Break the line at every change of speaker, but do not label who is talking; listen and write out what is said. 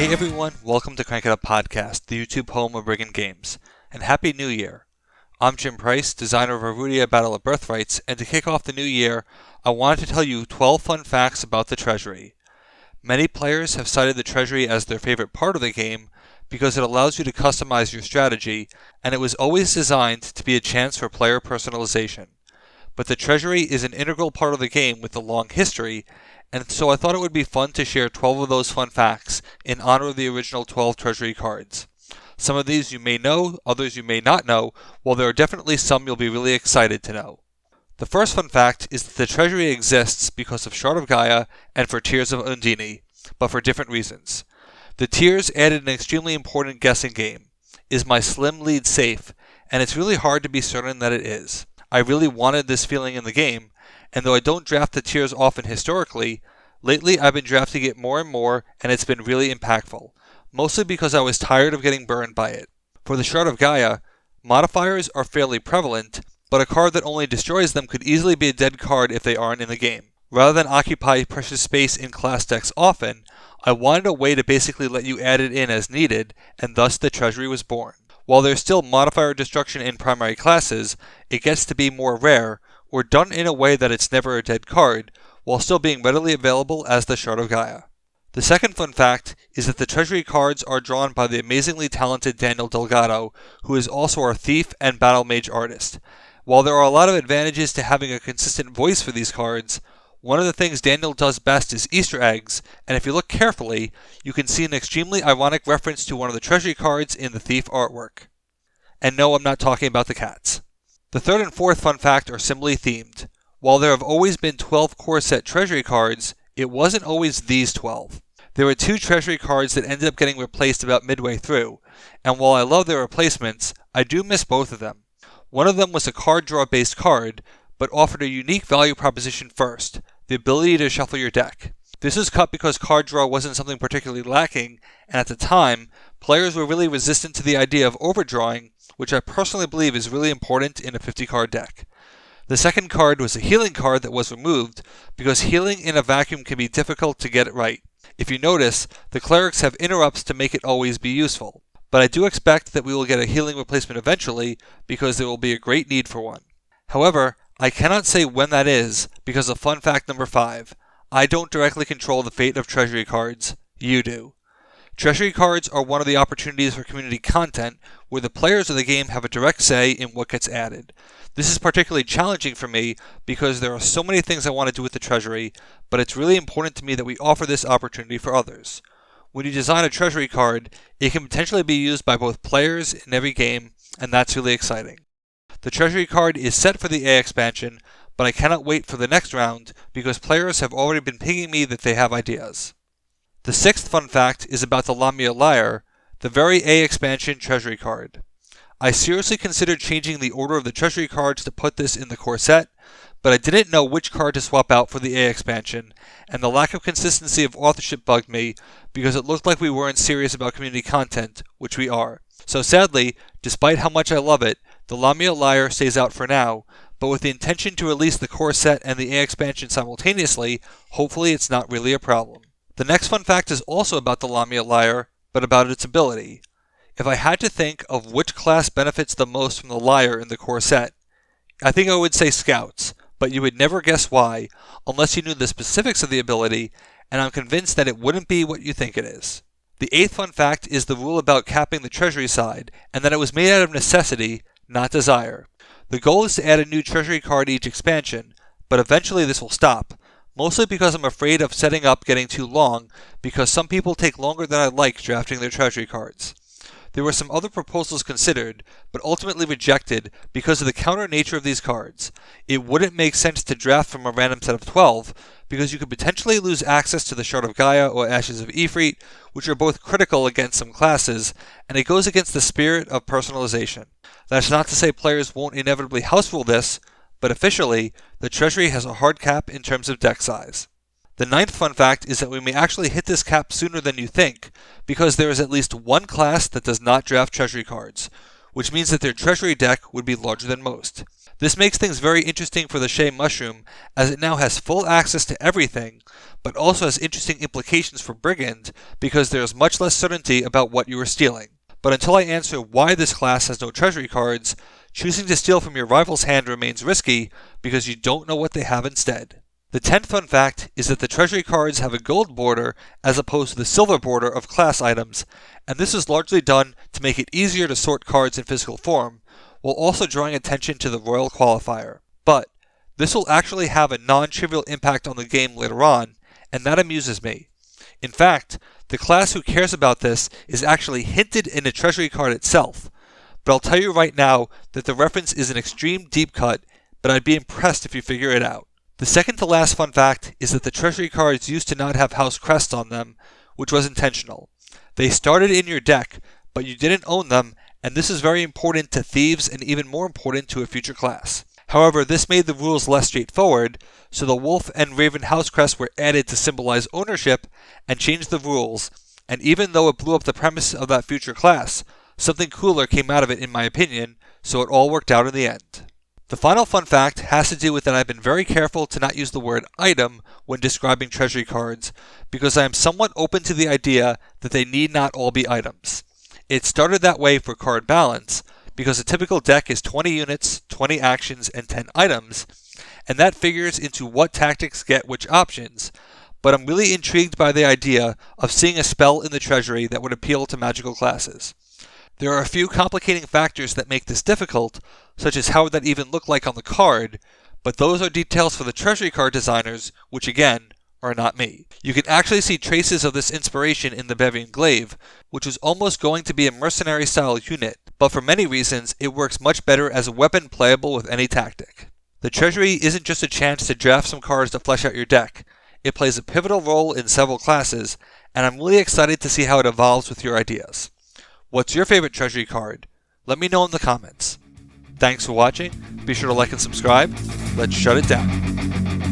Hey everyone, welcome to Crank It Up Podcast, the YouTube home of Brigand Games, and Happy New Year! I'm Jim Price, designer of Erudia Battle of Birthrights, and to kick off the new year, I wanted to tell you 12 fun facts about the Treasury. Many players have cited the Treasury as their favorite part of the game because it allows you to customize your strategy, and it was always designed to be a chance for player personalization. But the Treasury is an integral part of the game with a long history, and so I thought it would be fun to share 12 of those fun facts in honor of the original 12 Treasury cards. Some of these you may know, others you may not know, while there are definitely some you'll be really excited to know. The first fun fact is that the Treasury exists because of Shard of Gaia and for Tears of Undine, but for different reasons. The Tears added an extremely important guessing game. Is my slim lead safe? And it's really hard to be certain that it is. I really wanted this feeling in the game, and though I don't draft the Tears often historically, lately I've been drafting it more and more, and it's been really impactful, mostly because I was tired of getting burned by it. For the Shard of Gaia, modifiers are fairly prevalent, but a card that only destroys them could easily be a dead card if they aren't in the game. Rather than occupy precious space in class decks often, I wanted a way to basically let you add it in as needed, and thus the Treasury was born. While there's still modifier destruction in primary classes, it gets to be more rare, or done in a way that it's never a dead card, while still being readily available as the Shard of Gaia. The second fun fact is that the Treasury cards are drawn by the amazingly talented Daniel Delgado, who is also our Thief and Battle Mage artist. While there are a lot of advantages to having a consistent voice for these cards, one of the things Daniel does best is Easter eggs, and if you look carefully, you can see an extremely ironic reference to one of the Treasury cards in the Thief artwork. And no, I'm not talking about the cats. The third and fourth fun fact are similarly themed. While there have always been 12 core set Treasury cards, it wasn't always these 12. There were 2 Treasury cards that ended up getting replaced about midway through, and while I love their replacements, I do miss both of them. One of them was a card draw based card, but offered a unique value proposition first, the ability to shuffle your deck. This was cut because card draw wasn't something particularly lacking, and at the time, players were really resistant to the idea of overdrawing, which I personally believe is really important in a 50-card deck. The second card was a healing card that was removed, because healing in a vacuum can be difficult to get it right. If you notice, the clerics have interrupts to make it always be useful. But I do expect that we will get a healing replacement eventually, because there will be a great need for one. However, I cannot say when that is, because of fun fact number 5. I don't directly control the fate of Treasury cards. You do. Treasury cards are one of the opportunities for community content, where the players of the game have a direct say in what gets added. This is particularly challenging for me, because there are so many things I want to do with the Treasury, but it's really important to me that we offer this opportunity for others. When you design a Treasury card, it can potentially be used by both players in every game, and that's really exciting. The Treasury card is set for the A expansion, but I cannot wait for the next round because players have already been pinging me that they have ideas. The sixth fun fact is about the Lamia Lyre, the very A expansion Treasury card. I seriously considered changing the order of the Treasury cards to put this in the core set, but I didn't know which card to swap out for the A expansion, and the lack of consistency of authorship bugged me because it looked like we weren't serious about community content, which we are. So sadly, despite how much I love it, the Lamia Lyre stays out for now, but with the intention to release the core set and the A expansion simultaneously, hopefully it's not really a problem. The next fun fact is also about the Lamia Lyre, but about its ability. If I had to think of which class benefits the most from the Lyre in the core set, I think I would say Scouts, but you would never guess why, unless you knew the specifics of the ability, and I'm convinced that it wouldn't be what you think it is. The eighth fun fact is the rule about capping the Treasury side, and that it was made out of necessity, not desire. The goal is to add a new Treasury card each expansion, but eventually this will stop, mostly because I'm afraid of setting up getting too long, because some people take longer than I like drafting their Treasury cards. There were some other proposals considered, but ultimately rejected because of the counter nature of these cards. It wouldn't make sense to draft from a random set of 12, because you could potentially lose access to the Shard of Gaia or Ashes of Ifrit, which are both critical against some classes, and it goes against the spirit of personalization. That's not to say players won't inevitably house rule this, but officially, the Treasury has a hard cap in terms of deck size. The ninth fun fact is that we may actually hit this cap sooner than you think, because there is at least one class that does not draft Treasury cards, which means that their Treasury deck would be larger than most. This makes things very interesting for the Shea Mushroom, as it now has full access to everything, but also has interesting implications for Brigand, because there is much less certainty about what you are stealing. But until I answer why this class has no treasury cards, choosing to steal from your rival's hand remains risky, because you don't know what they have instead. The 10th fun fact is that the treasury cards have a gold border as opposed to the silver border of class items, and this is largely done to make it easier to sort cards in physical form, while also drawing attention to the royal qualifier. But this will actually have a non-trivial impact on the game later on, and that amuses me. In fact, the class who cares about this is actually hinted in the treasury card itself, but I'll tell you right now that the reference is an extreme deep cut, but I'd be impressed if you figure it out. The second to last fun fact is that the treasury cards used to not have house crests on them, which was intentional. They started in your deck, but you didn't own them, and this is very important to thieves and even more important to a future class. However, this made the rules less straightforward, so the wolf and raven house crests were added to symbolize ownership and changed the rules, and even though it blew up the premise of that future class, something cooler came out of it in my opinion, so it all worked out in the end. The final fun fact has to do with that I've been very careful to not use the word item when describing treasury cards, because I am somewhat open to the idea that they need not all be items. It started that way for card balance, because a typical deck is 20 units, 20 actions, and 10 items, and that figures into what tactics get which options, but I'm really intrigued by the idea of seeing a spell in the treasury that would appeal to magical classes. There are a few complicating factors that make this difficult, such as how would that even look like on the card, but those are details for the treasury card designers, which again, are not me. You can actually see traces of this inspiration in the Bevian Glaive, which was almost going to be a mercenary style unit, but for many reasons it works much better as a weapon playable with any tactic. The treasury isn't just a chance to draft some cards to flesh out your deck, it plays a pivotal role in several classes, and I'm really excited to see how it evolves with your ideas. What's your favorite treasury card? Let me know in the comments. Thanks for watching, be sure to like and subscribe, let's shut it down.